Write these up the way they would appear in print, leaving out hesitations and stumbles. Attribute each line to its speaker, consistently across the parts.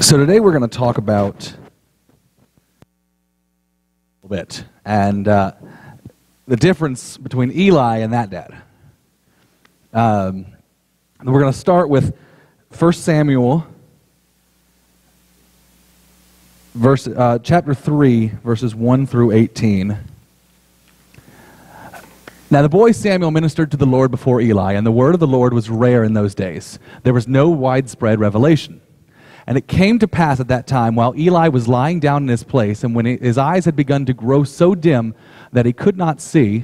Speaker 1: So today we're going to talk about a little bit and the difference between Eli and that dad. We're going to start with 1 Samuel chapter 3, verses 1 through 18. Now the boy Samuel ministered to the Lord before Eli, and the word of the Lord was rare in those days. There was no widespread revelation. And it came to pass at that time, while Eli was lying down in his place, and when his eyes had begun to grow so dim that he could not see,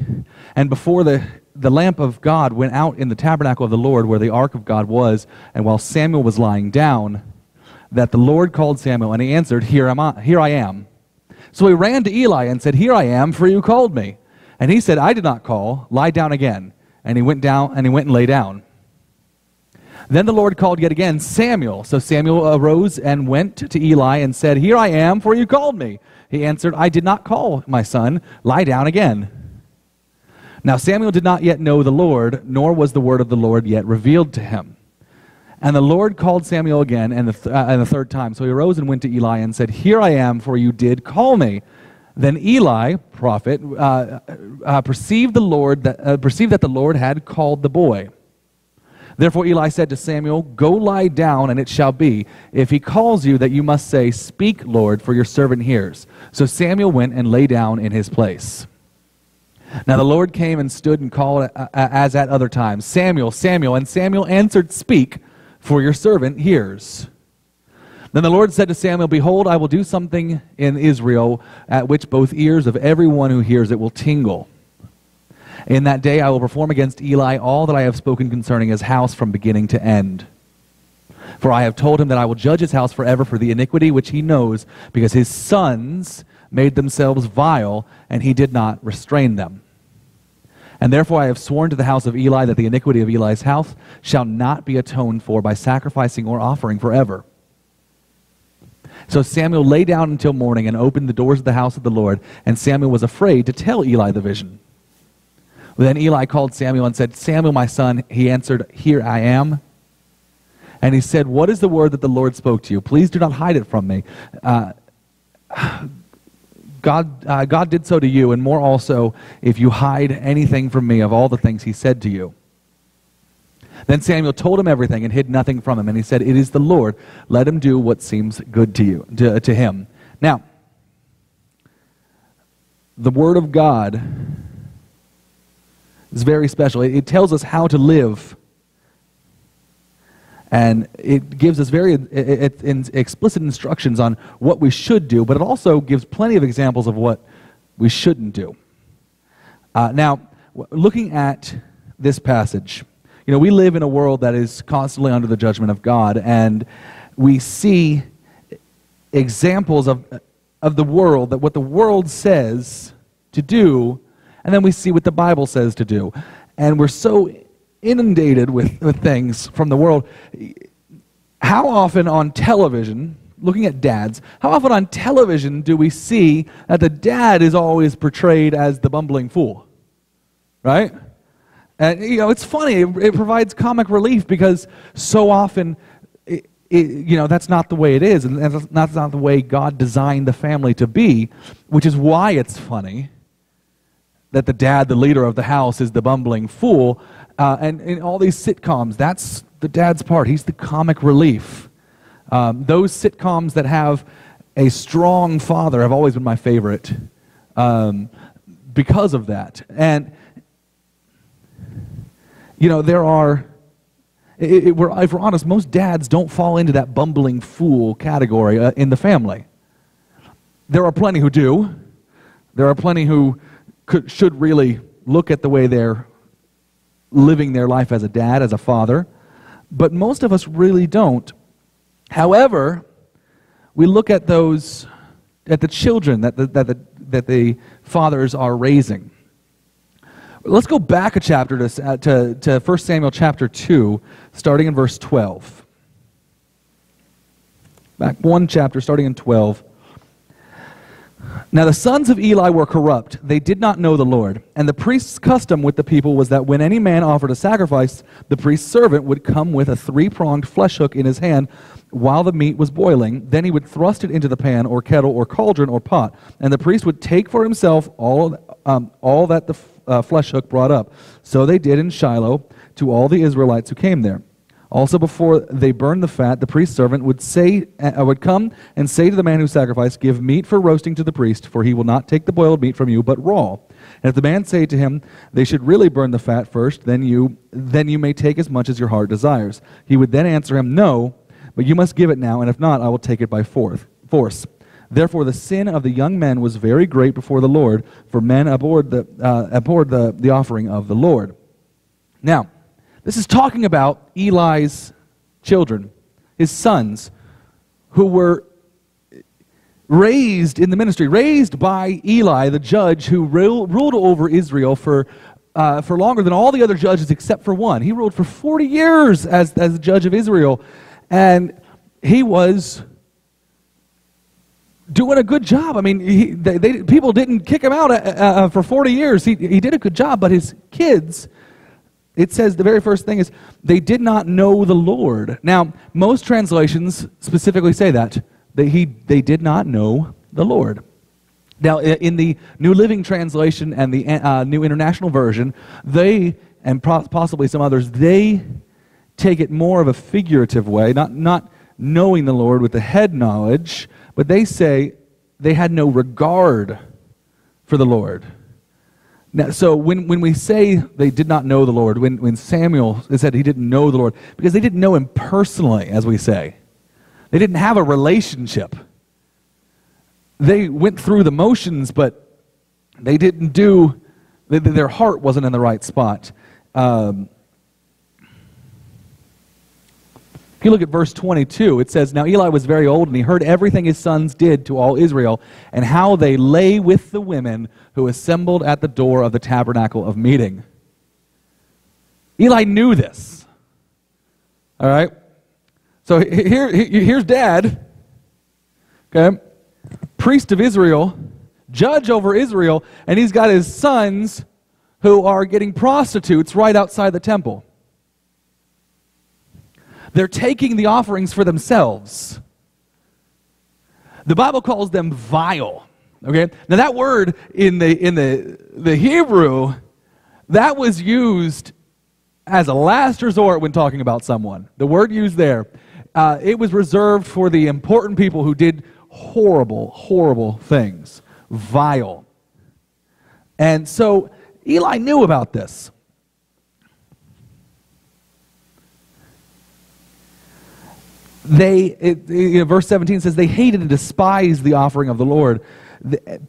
Speaker 1: and before the lamp of God went out in the tabernacle of the Lord where the ark of God was, and while Samuel was lying down, that the Lord called Samuel, and he answered, Here I am. So he ran to Eli and said, Here I am, for you called me. And he said, I did not call, lie down again. And he went and lay down. Then the Lord called yet again, Samuel. So Samuel arose and went to Eli and said, Here I am, for you called me. He answered, I did not call, my son, lie down again. Now Samuel did not yet know the Lord, nor was the word of the Lord yet revealed to him. And the Lord called Samuel again, and the third time. So he arose and went to Eli and said, Here I am, for you did call me. Then Eli, prophet, perceived that the Lord had called the boy. Therefore Eli said to Samuel, Go lie down, and it shall be, if he calls you, that you must say, Speak, Lord, for your servant hears. So Samuel went and lay down in his place. Now the Lord came and stood and called as at other times, Samuel, Samuel. And Samuel answered, Speak, for your servant hears. Then the Lord said to Samuel, Behold, I will do something in Israel at which both ears of everyone who hears it will tingle. In that day I will perform against Eli all that I have spoken concerning his house from beginning to end. For I have told him that I will judge his house forever for the iniquity which he knows, because his sons made themselves vile, and he did not restrain them. And therefore I have sworn to the house of Eli that the iniquity of Eli's house shall not be atoned for by sacrificing or offering forever. So Samuel lay down until morning and opened the doors of the house of the Lord, and Samuel was afraid to tell Eli the vision. Then Eli called Samuel and said, Samuel, my son. He answered, Here I am. And he said, What is the word that the Lord spoke to you? Please do not hide it from me. God did so to you, and more also, if you hide anything from me of all the things he said to you. Then Samuel told him everything and hid nothing from him. And he said, It is the Lord. Let him do what seems good to you, to him. Now, the word of God is very special. It tells us how to live. And it gives us very explicit instructions on what we should do, but it also gives plenty of examples of what we shouldn't do. Now, looking at this passage, we live in a world that is constantly under the judgment of God, and we see examples of the world, that what the world says to do, and then we see what the Bible says to do. And we're so inundated with things from the world. How often on television, looking at dads, how often on television do we see that the dad is always portrayed as the bumbling fool? Right? And, it's funny. It provides comic relief because so often, that's not the way it is. And that's not the way God designed the family to be, which is why it's funny that the dad, the leader of the house, is the bumbling fool. And in all these sitcoms, that's the dad's part. He's the comic relief. Those sitcoms that have a strong father have always been my favorite because of that. And, there are, if we're honest, most dads don't fall into that bumbling fool category in the family. There are plenty who do. There are plenty who should really look at the way they're living their life as a dad, as a father, but most of us really don't. However, we look at the children that the fathers are raising. Let's go back a chapter to 1 Samuel chapter 2, starting in verse 12. Back one chapter, starting in 12. Now the sons of Eli were corrupt. They did not know the Lord. And the priest's custom with the people was that when any man offered a sacrifice, the priest's servant would come with a three-pronged flesh hook in his hand while the meat was boiling. Then he would thrust it into the pan or kettle or cauldron or pot. And the priest would take for himself all that the flesh hook brought up. So they did in Shiloh to all the Israelites who came there. Also, before they burned the fat, the priest's servant would come and say to the man who sacrificed, "Give meat for roasting to the priest, for he will not take the boiled meat from you, but raw." And if the man say to him, "They should really burn the fat first, then you may take as much as your heart desires," he would then answer him, "No, but you must give it now, and if not, I will take it by force." Therefore, the sin of the young men was very great before the Lord, for men abhorred the offering of the Lord. Now, this is talking about Eli's children, his sons, who were raised in the ministry, raised by Eli, the judge who ruled over Israel for longer than all the other judges except for one. He ruled for 40 years as the judge of Israel, and he was doing a good job. I mean, people didn't kick him out for 40 years. He did a good job, but his kids... It says the very first thing is, they did not know the Lord. Now, most translations specifically say that. They did not know the Lord. Now, in the New Living Translation and the New International Version, they, and possibly some others, they take it more of a figurative way, not knowing the Lord with the head knowledge, but they say they had no regard for the Lord. Now, so when we say they did not know the Lord, when Samuel said he didn't know the Lord, because they didn't know him personally, as we say. They didn't have a relationship. They went through the motions, but they didn't their heart wasn't in the right spot. If you look at verse 22, it says, "Now Eli was very old, and he heard everything his sons did to all Israel, and how they lay with the women who assembled at the door of the tabernacle of meeting." Eli knew this. All right? So here's dad, okay, priest of Israel, judge over Israel, and he's got his sons who are getting prostitutes right outside the temple. They're taking the offerings for themselves. The Bible calls them vile. Okay? Now that word in the Hebrew, that was used as a last resort when talking about someone. The word used there, it was reserved for the important people who did horrible, horrible things. Vile. And so Eli knew about this. Verse 17 says, they hated and despised the offering of the Lord.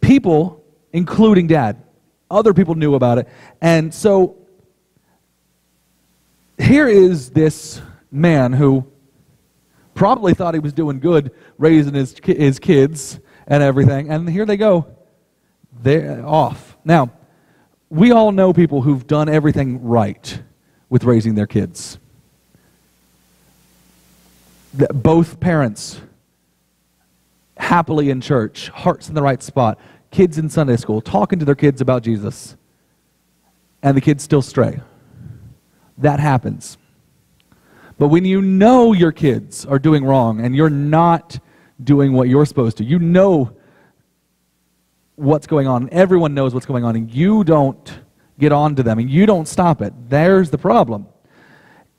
Speaker 1: People, including dad, other people knew about it. And so here is this man who probably thought he was doing good, raising his kids and everything. And here they go. They're off. Now, we all know people who've done everything right with raising their kids. Both parents happily in church, hearts in the right spot, kids in Sunday school, talking to their kids about Jesus, and the kids still stray. That happens. But when you know your kids are doing wrong and you're not doing what you're supposed to, you know what's going on, everyone knows what's going on, and you don't get on to them, and you don't stop it, there's the problem.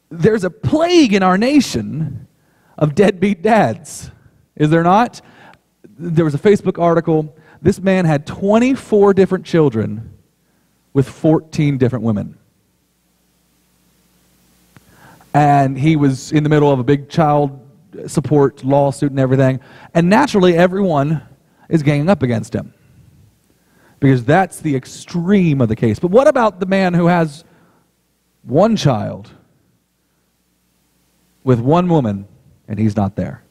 Speaker 1: There's a plague in our nation of deadbeat dads, is there not? There was a Facebook article. This man had 24 different children with 14 different women. And he was in the middle of a big child support lawsuit and everything. And naturally, everyone is ganging up against him, because that's the extreme of the case. But what about the man who has one child with one woman, and he's not there?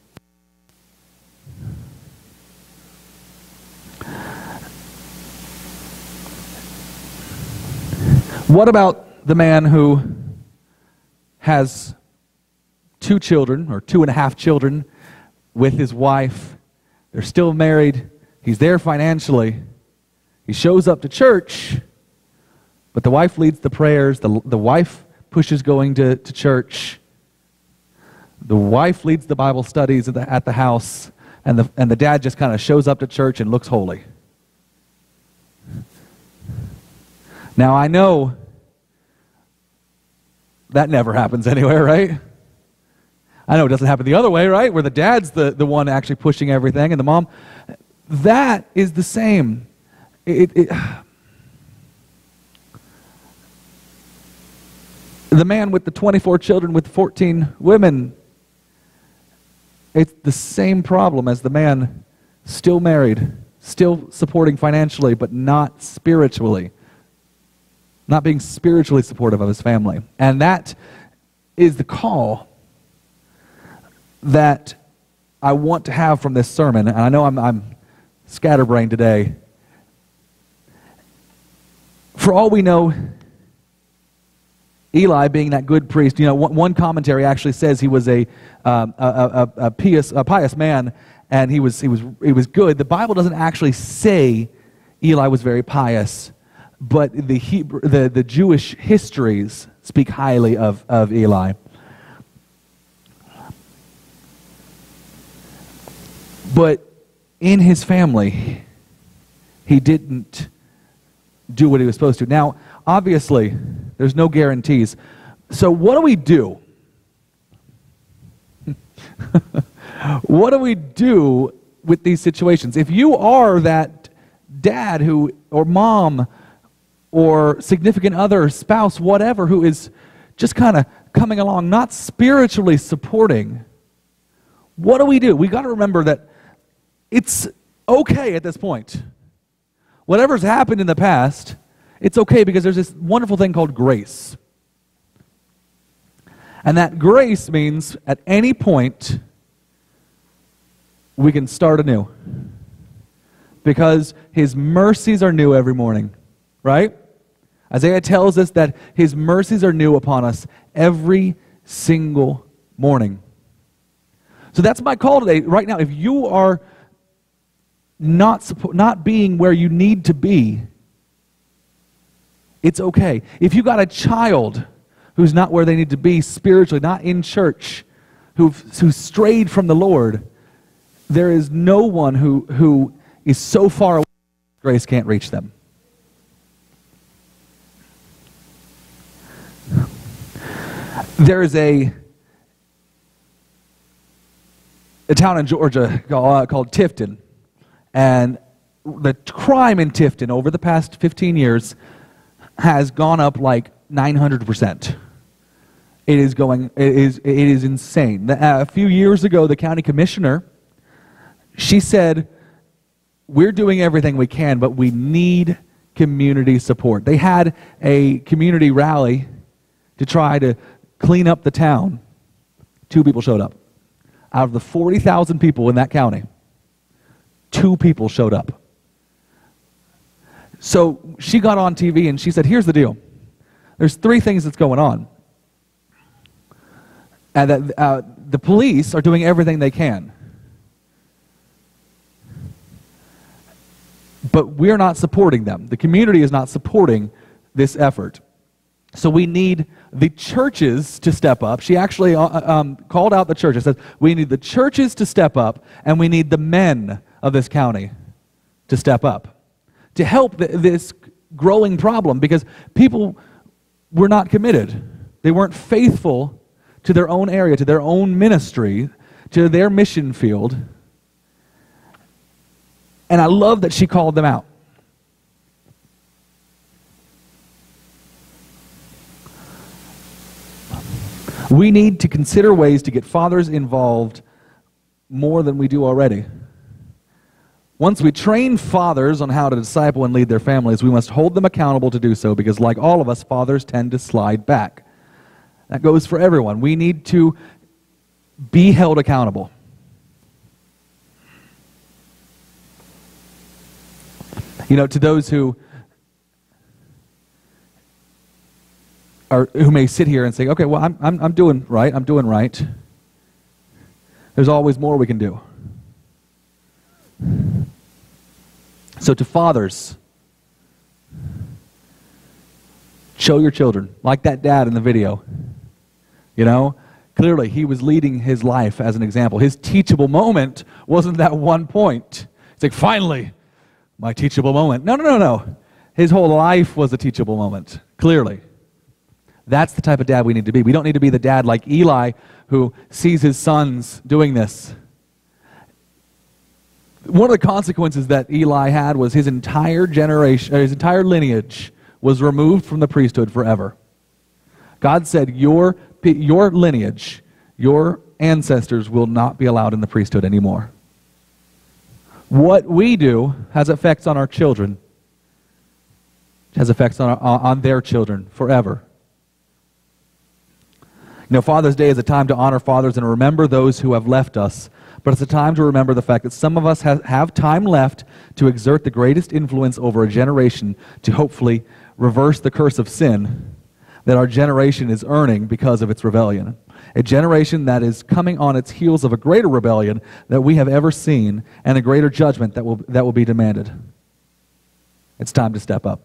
Speaker 1: What about the man who has 2 children, or 2.5 children, with his wife? They're still married, He's there financially. He shows up to church, but the wife leads the prayers. The wife pushes going to church. The wife leads the Bible studies at the house, and the dad just kind of shows up to church and looks holy. Now, I know that never happens anywhere, right? I know it doesn't happen the other way, right? Where the dad's the one actually pushing everything, and the mom. That is the same. The man with the 24 children with 14 women, it's the same problem as the man still married, still supporting financially, but not spiritually. Not being spiritually supportive of his family. And that is the call that I want to have from this sermon. And I know I'm scatterbrained today. For all we know, Eli being that good priest, one commentary actually says he was a pious man, and he was good. The Bible doesn't actually say Eli was very pious, but the Jewish histories speak highly of Eli. But in his family, he didn't do what he was supposed to. Now, obviously, there's no guarantees. So what do we do? What do we do with these situations? If you are that dad or mom or significant other, spouse, whatever, who is just kind of coming along, not spiritually supporting, what do we do? We got to remember that it's okay at this point. Whatever's happened in the past, it's okay, because there's this wonderful thing called grace. And that grace means at any point we can start anew. Because his mercies are new every morning, right? Isaiah tells us that his mercies are new upon us every single morning. So that's my call today. Right now, if you are not being where you need to be, it's okay. If you got a child who's not where they need to be spiritually, not in church, who's strayed from the Lord, there is no one who is so far away grace can't reach them. There is a town in Georgia called Tifton. And the crime in Tifton over the past 15 years has gone up like 900%. It is insane. A few years ago, the county commissioner, she said, we're doing everything we can, but we need community support. They had a community rally to try to clean up the town. 2 people showed up. Out of the 40,000 people in that county, 2 people showed up. So she got on TV and she said, here's the deal. There's 3 things that's going on. And that the police are doing everything they can. But we're not supporting them. The community is not supporting this effort. So we need the churches to step up. She actually called out the churches. Said, we need the churches to step up, and we need the men of this county to step up to help this growing problem, because people were not committed. They weren't faithful to their own area, to their own ministry, to their mission field. And I love that she called them out. We need to consider ways to get fathers involved more than we do already. Once we train fathers on how to disciple and lead their families, we must hold them accountable to do so, because like all of us, fathers tend to slide back. That goes for everyone. We need to be held accountable. To those who may sit here and say, okay, well, I'm doing right. There's always more we can do. So to fathers, show your children, like that dad in the video. You know, clearly he was leading his life as an example. His teachable moment wasn't that one point. It's like, finally, my teachable moment. No. His whole life was a teachable moment, clearly. That's the type of dad we need to be. We don't need to be the dad like Eli who sees his sons doing this. One of the consequences that Eli had was his entire generation, his entire lineage was removed from the priesthood forever. God said, your lineage, your ancestors will not be allowed in the priesthood anymore. What we do has effects on our children. It has effects on their children forever. You know, Father's Day is a time to honor fathers and remember those who have left us. But it's a time to remember the fact that some of us have time left to exert the greatest influence over a generation to hopefully reverse the curse of sin that our generation is earning because of its rebellion. A generation that is coming on its heels of a greater rebellion that we have ever seen and a greater judgment that will be demanded. It's time to step up.